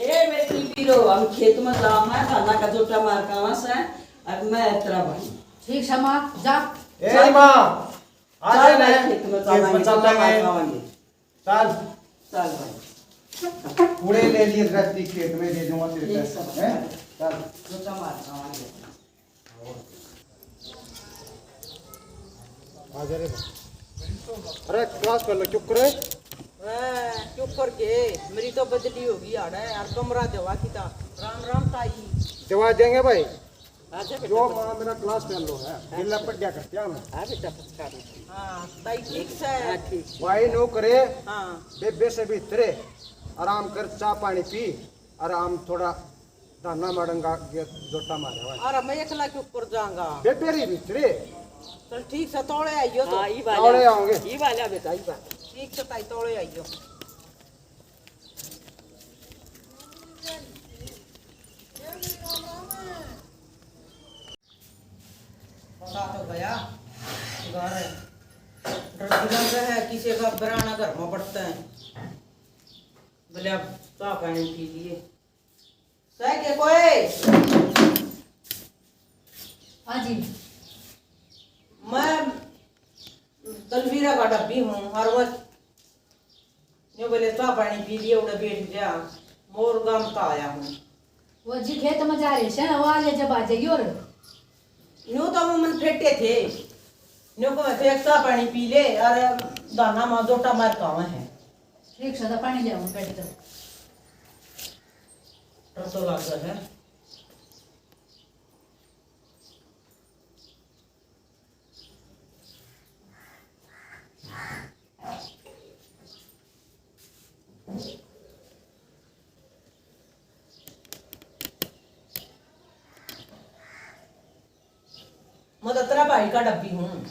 ए बेटी पीरो हम खेत में जाम है खाना का जोटा मार का वहां से अब मैं तेरा भाई ठीक है माँ जा ए माँ आ जा ना खेत में चलेंगे चल चल भाई पूरे ले लिए राती खेत में दे दूंगा तेरे पैसे हैं चल जोटा मार का आवांगे आ जा रे अरे क्लास कर लो चुप करे चुप करके मेरी तो बदली होगी यार यार कमरा देवा की था राम राम ताई दवा देंगे भाई अच्छा जो माँ मेरा क्लास कर लो है गिल्ला पट गया करते हैं मैं आ बेटा पचकार हाँ ताई ठीक से हां ठीक भाई नो करे हाँ बेबे से भी तेरे आराम कर चाय पानी पी आराम थोड़ा दाना मारूंगा जोटा मारे भाई अरे मैं एकला के ऊपर जाऊंगा बेबे री भी तेरे चल ठीक से तोड़े आइयो तो हां ई तोड़े आओगे ई वाला बेटा ई वाला ठीक से ताई तोड़े आइयो पता तो गया घर है डर है किसी का बराना घर में पड़ता है बोले अब चाय पानी पी लिए सह के कोई हाँ जी मैं तलवीरा का डब्बी हूँ हर वक्त जो बोले चाय पानी पी लिए उड़े बैठ जा मोर गांव का आया हूँ वो जी खेत में जा रहे हैं वो आज जब आ जाइए और न्यू तो वो मन फेटे थे न्यू को मैं एक चाय पानी पी ले और दाना में जोटा मार कावा है ठीक से पानी ले आऊँ बैठ कर तो लगता है मैं तो तेरा भाई का डब्बी हूँ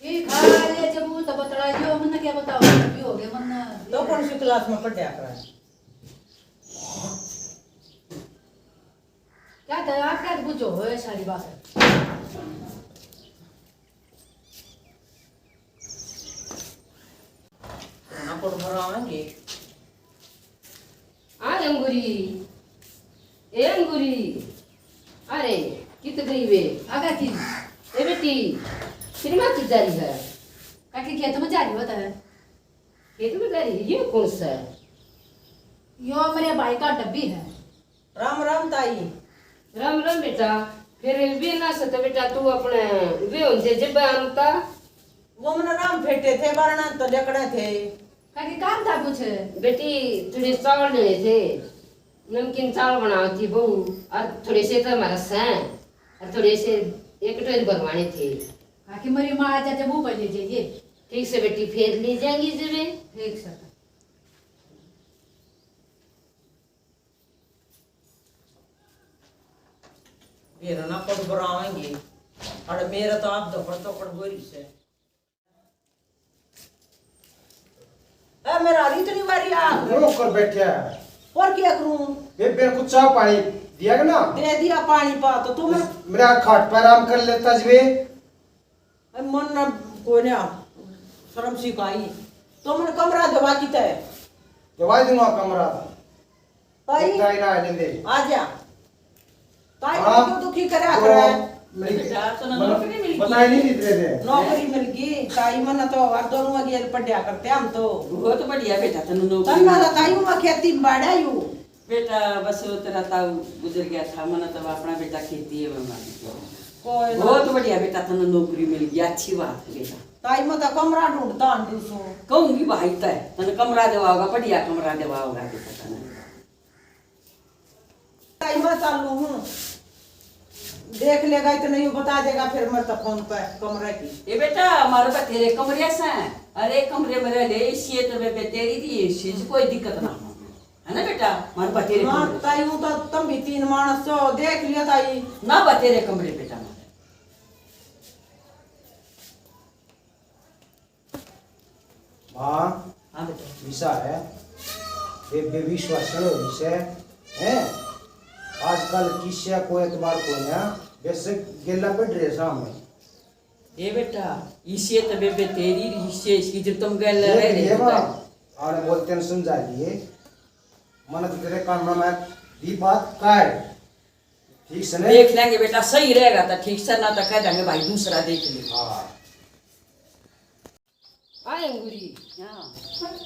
ठीक है ये जब वो तो बतला दियो मन क्या बताओ अभी हो गया मन तो कौन सी क्लास में पढ़ा कर क्या था आप क्या पूछो हो सारी बात ना पढ़ भराएंगे आज अंगूरी ए अंगूरी अरे कित गई वे आगा थी ए बेटी सिनेमा की जा रही है काकी खेत में जा रही होता है खेत में जा रही है ये कौन सा है यो मेरे भाई का डब्बी है राम राम ताई राम राम बेटा फिर वे ना सत बेटा तू अपने वे उनसे जब आनता वो मन राम फेटे थे बारना तो जकड़े थे काकी काम था कुछ बेटी थोड़े चावल लेने थे नमकीन चावल बनाओ थी बहू और थोड़े से तो हमारा सैन और थोड़े से एक टोल भरवाने थे काकी मेरी माँ आजा जब वो पढ़ लीजिए ठीक से बेटी फिर ले जाएंगी जबे ठीक से मेरा ना पढ़ भराएंगे और मेरा तो आप तो पढ़ गोरी से मेरा इतनी बारी आ नो कर बैठे है और क्या करूं बेबे को चाय पानी दिया कि ना दे दिया पानी पा तो तुम मेरा खाट पर आराम कर लेता जबे मन न कोई ने शर्म सिखाई तो मन कमरा दवा की तय दवा दूंगा कमरा ताई ताई ना लेंदे आ जा ताई हाँ। को दुखी करा करे बेटा तो नौकरी मिल बताई नहीं दे रहे नौकरी मिल गई ताई मन तो हर दोनों में गेल पढ़या करते हम तो बहुत बढ़िया बेटा तनु तन्ना नौकरी तो ताई में खेती में बाड़ा यू बेटा बस वो तेरा ताऊ गुजर गया था मना तब अपना बेटा खेती है मैं कोई ना बहुत बढ़िया बेटा तनु नौकरी मिल गई अच्छी बात है बेटा ताई में तो कमरा ढूंढता अंडूसो कहूंगी भाई तय तने कमरा देवा होगा बढ़िया कमरा देवा होगा बेटा तने ताई में चालू हूँ देख लेगा तो नहीं बता देगा फिर मैं तो फोन पे कमरे की ये बेटा हमारे पास तेरे कमरे से अरे कमरे में रह ले इसी तो बे तेरी थी इसी से कोई दिक्कत ना हो है ना बेटा हमारे पास तेरे हाँ कमरे ताई हूँ तो तुम भी तीन मानस हो देख लिया ताई ना बा तेरे कमरे बेटा हमारे मां हाँ बेटा विषा है बेबे विश्वास करो विषय है आजकल किसी को एतबार को ना वैसे गेला पे ड्रेस में ये बेटा इसे तो बेबे तेरी इसे इसकी जब तुम गए रह ये रहे मां हो और बोलते हैं समझा दिए मन तो तेरे कान में दी बात काट ठीक से नहीं देख लेंगे बेटा, सही रहेगा तो ठीक से, ना तो कह देंगे भाई दूसरा देख ले। हाँ आए अंगूरी हाँ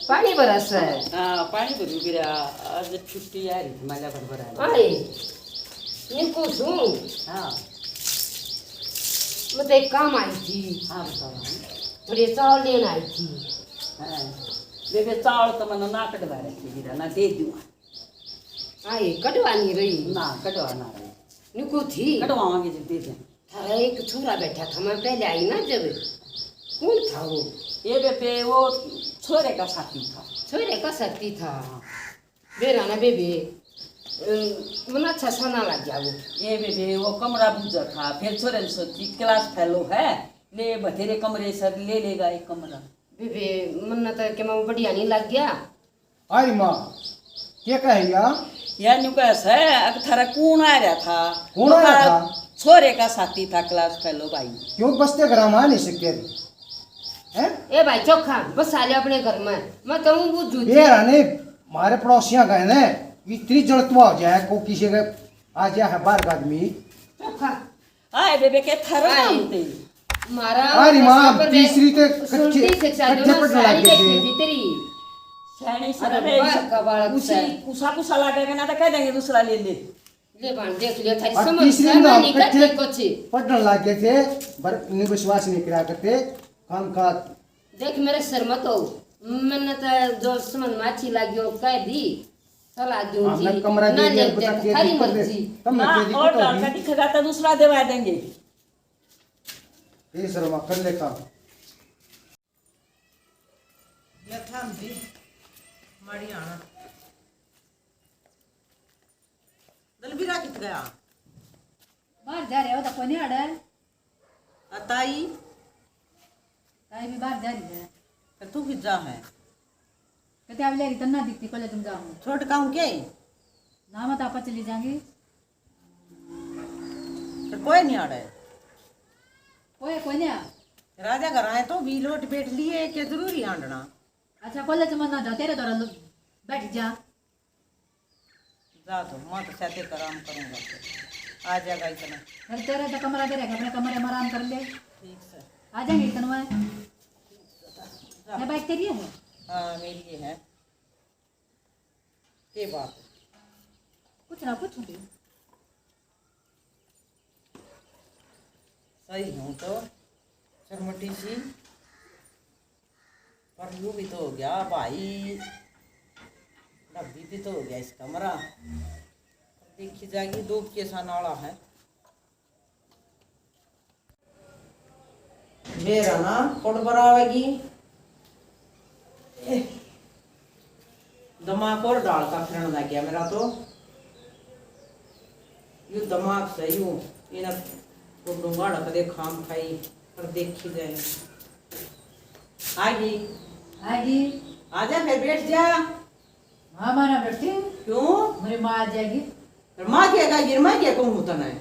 पानी बरस है। हाँ, पानी भरू बिरा, आज छुट्टी आ रही माला भर आए निको सुन, हाँ मैं तो एक काम आई थी, हाँ बताओ। थोड़े चावल लेने आई थी। हाँ बेबे चावल तो मैंने ना कटवा रखी बिरा, ना दे दूँ आए कटवानी रही ना कटवा ना रही, निको थी। कटवाओगे जब दे दें। थारा एक छोरा बैठा था, मैं पहले आई ना जब, कौन था वो? ये बेबे वो छोरे का साथी था। छोरे का शक्ति था। बेरा ना बेबे मन अच्छा सोना लग गया वो। ये बेबे वो कमरा बुझा था, फिर छोरे ने सोची क्लास फेलो है, ले बथेरे कमरे सर ले लेगा एक कमरा। बेबे मन तो के मैं बढ़िया नहीं लग गया। अरे माँ क्या कहिया यार न्यू कैसा है, अब थारा कौन आ रहा था? कौन आ रहा था? छोरे का साथी था क्लास फेलो भाई। क्यों बसते ग्राम आ नहीं सकते हैं ए भाई चोखा बस आ ले अपने घर में, मैं कहूँ वो जूती। ये रानी हमारे पड़ोसियां गए ना इतनी जड़तवा हो जाए को किसी के आ जाए है बाहर का आदमी चोखा आए बेबे के थारा आए। नाम थे। मारा अरे माँ, पर तीसरी ते सुनती कच्चे- शिक्षा जो कच्चे ना पढ़ने सारी लग गए देखी थे। थी तेरी। सैनी सर अरे रे, बार का बालक उसी है। कुसा कुसा लगेगा ना तो कह देंगे दूसरा ले ले। ले बाण देख लिया थारी और समझ तीसरी समझ में नहीं करती कुछ। पढ़ने लग गए थे पर इन्हें विश्वास नहीं करा करते काम का देख मेरे सर मत हो, मैंने तो जो समझ में अच्छी लगी वो कह दी, सलाह दूंगी हमने कमरा ना दे दिया लेते बता तो के थारी दिक्कत मर्जी। है तब ना मैं तेरी और को डाल का दिखेगा तो दूसरा दिवा देंगे। ये सर कर ले काम ये था जी माड़ी आना दलबीरा कित गया बाहर जा रहे हो तो कोई नहीं अड़ा है, अताई ताई भी बाहर जा रही है। तो तू कित जा है कहते अब ले रही तो ना दिखती, कल तुम जाओ छोट कहूँ के ना मत आप चली जाएंगी। तो कोई नहीं आड़े कोई नहीं आ। राजा घर आए तो भी लोट बैठ लिए के जरूरी आंडना अच्छा कॉलेज में ना जाओ, तेरे द्वारा बैठ जा। जा तो मैं तो साथे आराम करूँगा फिर आ जाएगा इतना फिर तेरे तो कमरा दे रहेगा, अपने कमरे में आराम कर ले, ठीक से आ जाएंगे इतना है। बाइक तेरी है? हाँ मेरी ये है ये बात कुछ ना कुछ भी सही हूँ तो शर्मटी सी पर यूँ भी तो हो गया भाई, डब्बी भी तो हो गया इस कमरा, देखी जाएगी दो के सा नाला है मेरा ना कोट बरावेगी दिमाग और डाल का फिरन लग गया मेरा तो यू दिमाग से यूँ इन्हें तो डूंगा ढक दे खाम खाई पर देखी जाए आगी आएगी। आजा फिर बैठ जा हाँ माना बैठती, क्यों मेरी माँ आ जाएगी। फिर माँ क्या कहा गिरमा क्या कहूँ तने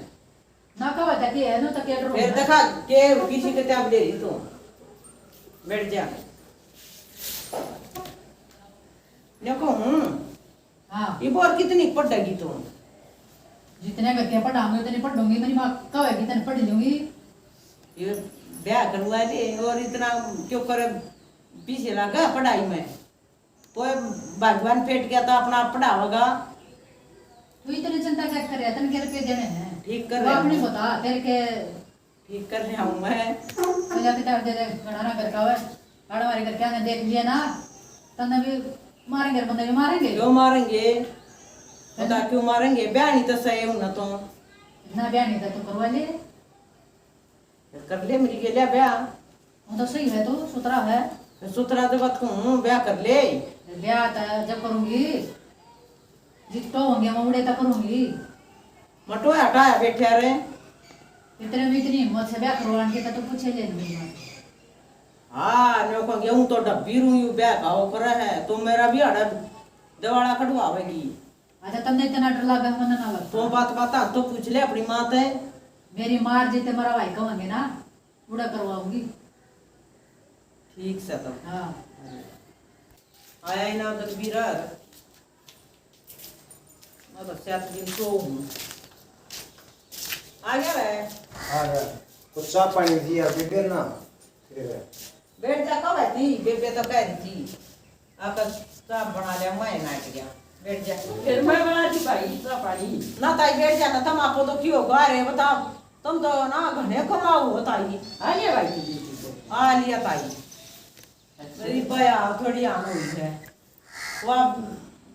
ना कहा था कि है ना तो क्या फिर देखा के किसी के त्याग ले रही तू बैठ जा ने कहूँ हाँ ये बोर कितनी पढ़ेगी तू जितने करके पढ़ाऊंगी उतनी पढ़ूंगी, मेरी माँ कहेगी तने पढ़ लूंगी। ये ब्याह करवा ले और इतना क्यों करे पीछे लगा पढ़ाई में कोई भगवान फेट गया तो अपना आप पढ़ावेगा तू इतनी चिंता क्या कर रहा है? तन के रुपये देने हैं, ठीक कर वो रहा अपनी हूँ बता तेरे के ठीक कर रहा हूँ मैं तो जाते चार दे दे घना कर का है आड़ मारे करके आने देख लिया ना, तने भी मारेंगे, बंदे भी मारेंगे क्यों मारेंगे पता क्यों मारेंगे ब्याह नहीं तो सही हूँ ना तो ना ब्याह नहीं था तो करवा ले। कर ले मेरी के लिया ब्याह वो तो सही है, तो सुतरा है। सुतरा तो बात कहूँ ब्याह कर ले ब्याह था जब करूंगी जितो होंगे मैं उड़े तक करूंगी। मटो हटाया बैठे रहे इतने में इतनी हिम्मत से ब्याह करवाएंगे तो पूछे ले लूंगी मैं। हाँ मैं कह गया हूँ तो डब्बी रू यू ब्याह का हो कर है तो मेरा भी हड़ा दवाड़ा कटवावेगी। अच्छा तुमने इतना डर लगा मन ना लगता तो बात बता तो पूछ ले अपनी माँ से मेरी मार जीते मेरा भाई कहेंगे ना उड़ा करवाऊंगी। ठीक से तो हाँ आया ही ना दलबीर मैं तो 7 दिन सो हूँ। आ गया रे। आ गया कुछ चाय पानी दिया बेबे ना फिर बैठ जा कब आई थी बेबे तो कह रही थी आकर चाय बना लिया मैं नाट गया बैठ जा फिर मैं बना दी भाई चाय पानी। ना ताई बैठ जा ना तुम आपको तो क्यों गा रहे बताओ तुम तो ना घने कमाओ हो ताई आ गया भाई की बेटी को। आ लिया ताई मेरी बया थोड़ी आन हुई है वह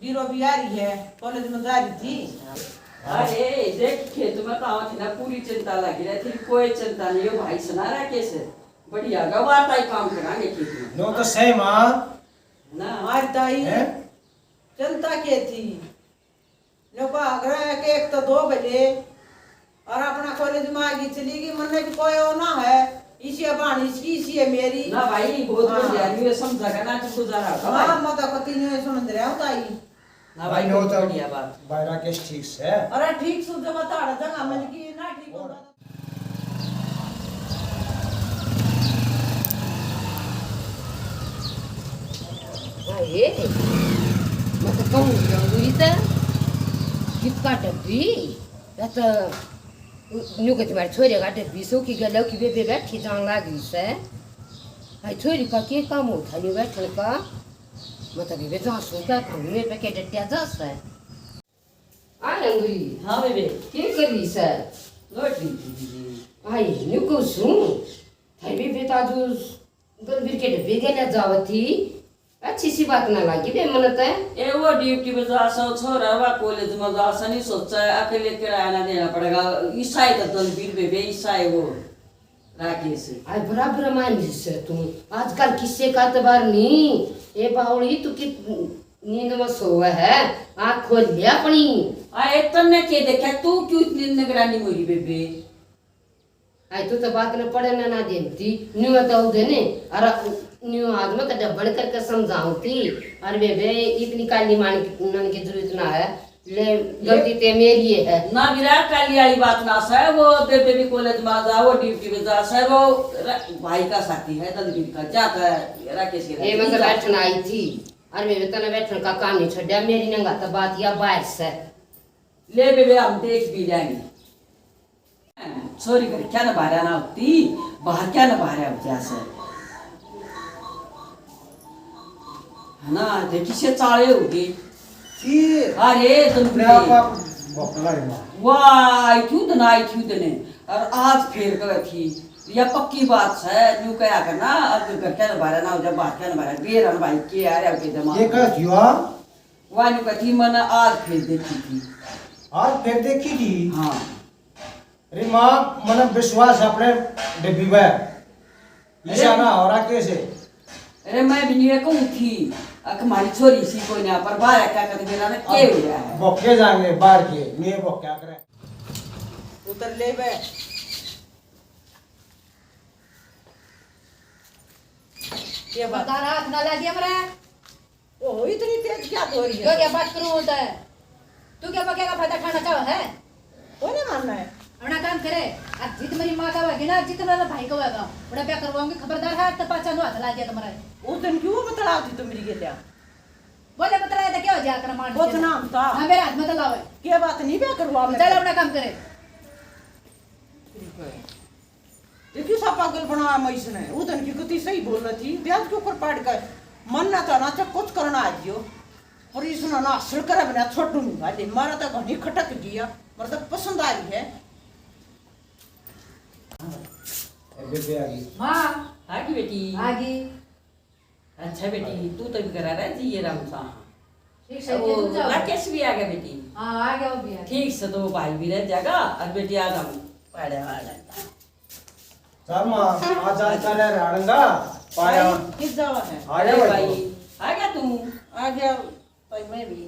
बीरो भी आ रही है कॉलेज में जा रही थी। अरे देख खेत में काम थी ना पूरी चिंता लगी रहती थी कोई चिंता नहीं हो भाई सुना रहा कैसे बढ़िया गवाता ही काम करांगे खेत में। नो तो सही माँ ना हमारी ताई हैं चिंता के थी लोग आग्रह के एक तो 2 बजे और अपना कॉलेज में आगे चली गई मन भी कोई हो ना है इसी बाणी इसी है मेरी ना भाई बहुत बढ़िया नहीं समझा करना तो गुजारा होगा भाई। हाँ मत कती नहीं समझ रहा हूँ ताई ना भाई नो बहुत तो बढ़िया बात। बायरा के ठीक से अरे ठीक सुन जब बता रहा जगह मन की ना ठीक होगा Aye, maka kamu yang berita, kita tapi, kata, nu kat mar छोरी का डब्बी सो की गलो की बे बैठी जान लगी से, हाय छोरी का के काम उठा नहीं बैठल का, मतलब बे जान सो का काम में पे के डटिया जा से, आ लंगरी, हाँ बेबे के करी से, लौट रही थी दीदी। हाय नु को सुन, हाय बे ताजू गल बिर के डब्बे के ले जावती अच्छी सी बात ना लगी बे मनत है ए वो ड्यूटी पे जा सो छोरा वा कॉलेज में जा सा नहीं सोचा है अकेले किराया देना पड़ेगा ईसाई तो तनवीर बेबे ईसाई वो राकेश। आई बराबर मान से तुम आजकल किससे का तबार नहीं ए बावड़ी तू की नींद में सोवा है आँख खोल लिया अपनी आए तन्ने के देखा तू क्यों इतनी निगरानी मोरी बेबे। आई तो बात न पड़े ना देती न्यू तो देने और न्यू आज में तो डबल करके समझाऊंगी और बेबे इतनी काली मान की जरूरत ना है ले गलती ते मेरी है ना विराट काली वाली बात ना है वो बेबे भी कॉलेज में जा वो ड्यूटी पे जा है वो भाई का साथी है तनवीर का जाता है राकेश के ये मैं बैठन आई थी और बेबे तना बैठने का काम नहीं छोड़ा मेरी नंगा तो बात या बाहर से ले बेबे हम देख भी जाएंगे सॉरी कर क्या ना बाहर ना होती बाहर क्या ना बाहर अब जैसे है ना देखी से चाले होगी फिर अरे तुम आप बकला है माँ वाह क्यों दने और आज फेर कर थी या पक्की बात है न्यू क्या करना अब घर क्या ना बाहर ना हो जब बाहर क्या ना बाहर बेर हम भाई के यार अब के दिमाग ये क्या हुआ वाह न्यू कहती मैंने आज फेर देखी थी आज फिर देखी थी हाँ अरे माँ मन विश्वास अपने डिब्बी में ईशा ना हो रहा कैसे अरे मैं भी नहीं कहूँ थी हमारी छोरी सी कोई ना पर बाहर क्या कर देना ना क्या हो रहा है बक्के जाएंगे बाहर के मैं वो क्या करें उतर ले बे ये बात बता रहा ना लगी हमरा ओ इतनी तेज क्या हो रही जो है क्या बात करूं होता है तू क्या बकेगा फायदा खाना चाहो है वो नहीं मानना है अपना काम करे आज जित मेरी माँ का होगी ना जित मेरा भाई का होगा बड़ा क्या करवाऊंगी खबरदार है तो पहचानो हाथ ला दिया तुम्हारा उस दिन क्यों बतलाओ थी तुम मेरी के क्या बोले बता रहा था क्या हो जाए कर मार बहुत नाम था हाँ मेरे हाथ में तो लाओ क्या बात नहीं क्या करवा चल अपना काम करे देखियो सा पागल बनाया मैं इसने वो दिन की गति सही बोल रही थी ब्याज के ऊपर पड़ गए मन ना था ना तो कुछ करना आज जो और इसने ना असर करे बिना छोड़ दूंगा ले मारा तो घनी खटक गया मेरे तो पसंद आ रही है बेबे आ गई माँ आगी बेटी आगे अच्छा बेटी तू तो भी करा रहा है जी ये राम सा ठीक है वो तू जाओ राकेश भी आ गया बेटी हाँ आ गया वो भी आ गया। ठीक से तो भाई भी रह जाएगा और बेटी आ जाऊँ पढ़े वाला चल माँ आज आज कर रहे आड़ंगा पाया किस जावा है आ गया अरे भाई भाई आ गया तू आ गया भाई मैं भी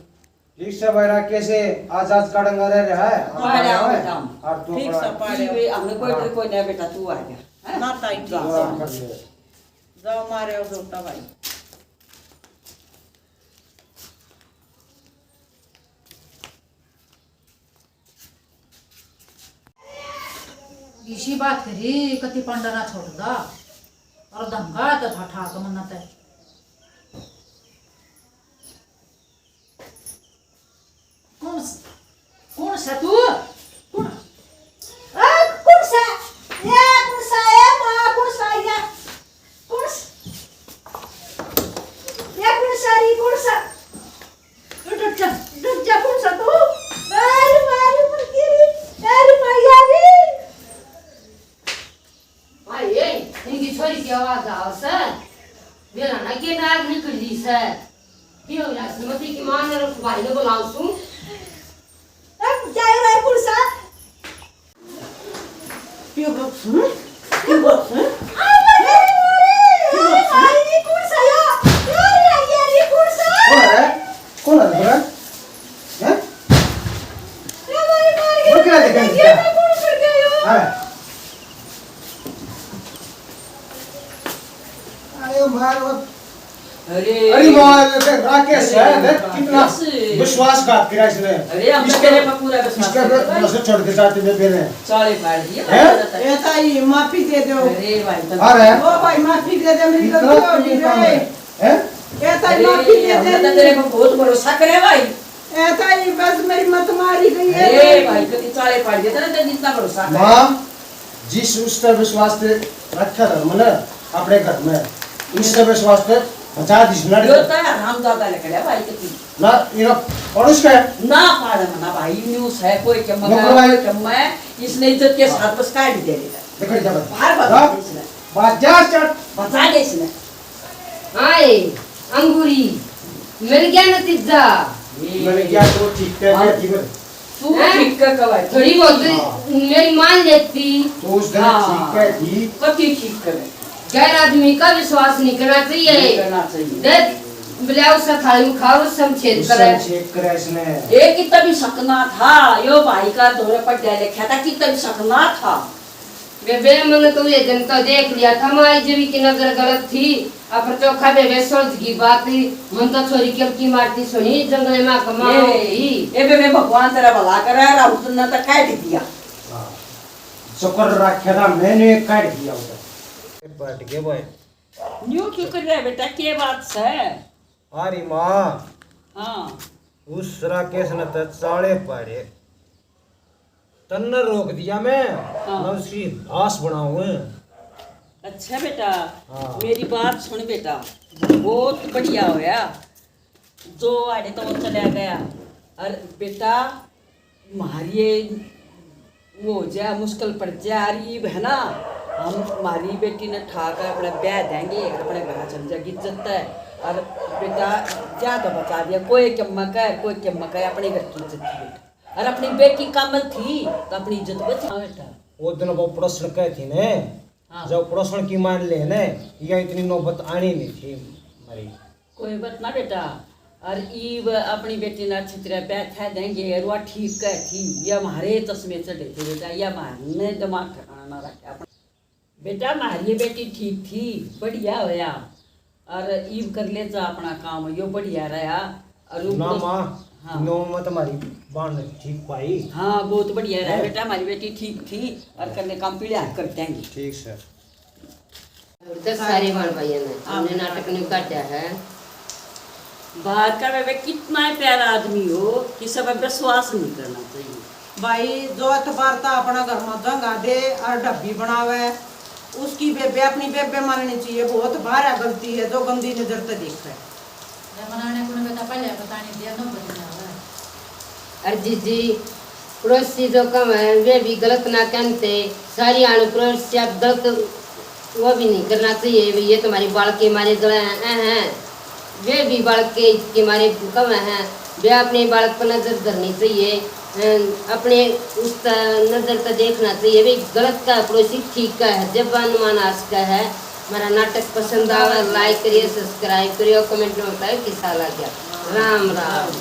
ठीक से भाई कैसे आज आज काड़ंगा रह रहा है पाया बेटा और तू ठीक अपना से पाड़े हमने कोई नहीं बेटा तू आ गया ना ताई ठीक दुआ से कर ले जाओ मारे और दोटा भाई इसी बात करी कति पंडरा छोड़ दा और धमका तो ठाठा तो मन्ना ते कौन है क्यों राष्ट्रपति की मान और भाई ने बुलाऊं तू अब जाए रे पुरसा क्यों बस क्यों बस आई पुरसा या ये पुरसा कौन है बोला हैं वो क्या देखा क्या अरे अरे मारो अरे अरे राकेश है देख कितना विश्वासघात किया इसने अरे हम तो तेरे पर पूरा विश्वास इसका करते हैं। बस छोड़ के जाते में बेने चाले फाड़ दिए हैं? ऐसा ही माफी दे दो अरे भाई तो अरे ओ भाई माफी दे दे मेरी इतना गलती हो गई काम रे है हैं ऐसा ही अरे माफी दे हम तो दे तेरे पर बहुत भरोसा करे भाई ऐसा ही बस मेरी मत मारी गई है अरे भाई तो चाले फाड़ दिए ना तो जितना भरोसा करे मां जिस उस पर विश्वास पे रखा था मैंने अपने घर में उस पर विश्वास पे बचा दिस ना यो तो हम ज्यादा लकड़े भाई के तू ना ये पड़ोस का है ना पाड़ मना भाई न्यूज़ है कोई के नौकर मगा भाई। कोई के मैं इसने इज्जत के साथ बस काट दे देता देखो जब बाहर बता दे इसने बाजार चट बता दे इसने आए अंगूरी मिल गया नतीजा मैंने क्या तो ठीक है ठीक है तू हैं? ठीक कर कवाई थोड़ी बहुत मेरी मान लेती तो उस दिन ठीक है जी कति ठीक करे गैर आदमी का विश्वास नहीं करना नहीं चाहिए करना चाहिए देख बुलाओ सा थाली में खाओ सब छेद करे चेक करे इसने ये कितना भी सकना था यो भाई का दौरे पर डाले लिखा था कितना भी सकना था बेबे मैंने तो ये जनता देख लिया था हमारी जीवी की नजर गलत थी अब चौखा बेबे सोच की बात थी मन तो छोरी के की मारती सुनी जंगल में कमा ये बे भगवान तेरा भला करे और तुमने तो काट दिया शुक्र रखा था मैंने काट दिया उधर बैठ गए भाई न्यू क्यों कर रहे बेटा के बात है अरे माँ हाँ उस राकेश ने तो चाले पाड़े तन्ने रोक दिया मैं हाँ। मैं उसकी आस बनाऊं अच्छा बेटा हाँ। मेरी बात सुन बेटा बहुत बढ़िया होया जो आड़े तो वो चला गया और बेटा मारी वो हो जाए मुश्किल पड़ जाए और ये है ना हम हमारी बेटी ने ठाकर अपना ब्याह देंगे अपने घर चल जाएगी इज्जत है और बेटा ज्यादा बचा दिया कोई चमक है कोई चमक है अपने घर की इज्जत थी बेटा और अपनी बेटी कामल थी तो अपनी इज्जत बचा बेटा वो दिन वो पड़ोसन कहे थी ने हाँ। जब पड़ोसन की मान ले ने ये इतनी नौबत आनी नहीं थी मरी कोई बात ना बेटा और ईब अपनी बेटी ने अच्छी तरह बैठा देंगे और वह ठीक है थी ये हमारे तस्में चढ़े थे बेटा ये हमारे दिमाग ठिकाना ना रखे अपना बेटा हमारी बेटी ठीक थी बढ़िया होया और ईब कर ले जा अपना काम यो बढ़िया रहा और वो ना पड़ोस- माँ हाँ नो मत हमारी बाण ठीक पाई हाँ बहुत बढ़िया रहा बेटा हमारी बेटी ठीक थी और करने काम पीढ़िया कर देंगे ठीक सर दस सारे बन भाई ने हमने नाटक नहीं काटा है बाहर का वे कितना प्यारा आदमी हो कि सब विश्वास नहीं करना चाहिए भाई जो अतबार था अपना घर में दंगा दे और डब्बी बनावे उसकी बेबे अपनी बेबे माननी चाहिए बहुत भारा गलती है जो गंदी नजर से देख है मनाने को बेटा पहले पता नहीं दिया नो बदला अर्जी जी पड़ोसी जो कम है वे भी गलत ना कहते सारी आलू पड़ोसी आप गलत वो भी नहीं करना चाहिए ये तुम्हारी बाल के मारे गले हैं वे भी बालक के मारे कम हैं वे अपने बालक पर नजर धरनी चाहिए अपने उस नजर का देखना चाहिए वे गलत का पड़ोसी ठीक का है जब अनुमान आज का है हमारा नाटक पसंद आवा लाइक करिए सब्सक्राइब करिए और कमेंट में बताइए किसा लग गया राम राम